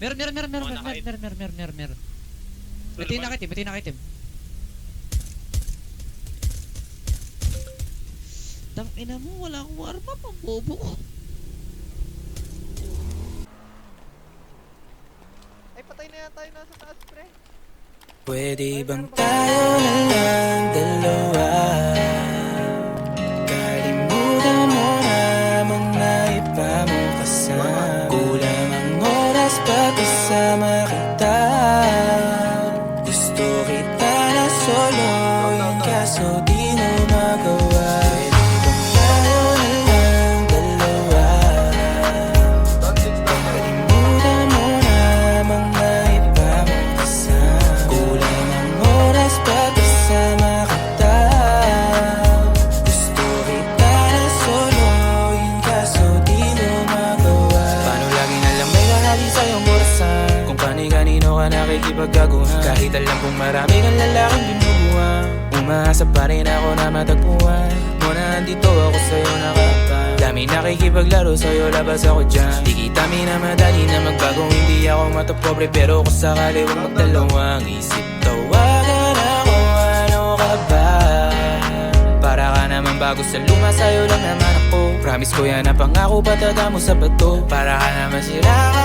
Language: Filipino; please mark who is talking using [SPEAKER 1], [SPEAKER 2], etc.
[SPEAKER 1] Meron. Ito yung nakitim. Tangina mo, wala akong arma, pambobo ko.
[SPEAKER 2] Ay, patay na yata yung nasa taas, pre.
[SPEAKER 3] Pwede bang tayo na lang dalawa? Kalimutan mo na mga iba mo kasama. Kulang ang oras pagkasama kita. Gusto kita na solo, yung kaso di mo magawa. Pwede bang tayo na lang dalawa? Kalimutan mo na mga iba mo kasama. Kulang ang oras pagkasama kita. Gusto kita na solo, yung kaso di mo magawa. Paano lagi na lang may kahali sa'yong orasan? Kung kani-kanino ka nakikipagkaguhan. Kahit alam kong marami kang lalaking binubuhan, umaasa pa rin ako na matagpuan mo na andito ako sa'yo nakapal. Dami nakikipaglaro sa'yo, labas ako dyan. Di kita minamadali na magbago, hindi ako matapobre. Pero kung sakali huwag magdalawang isip, tawagan ako, ano ka ba? Para ka naman bago sa luma, sa'yo lang naman ako. Promise ko yan na pangako, pataga mo sa bato. Para ka naman sira ka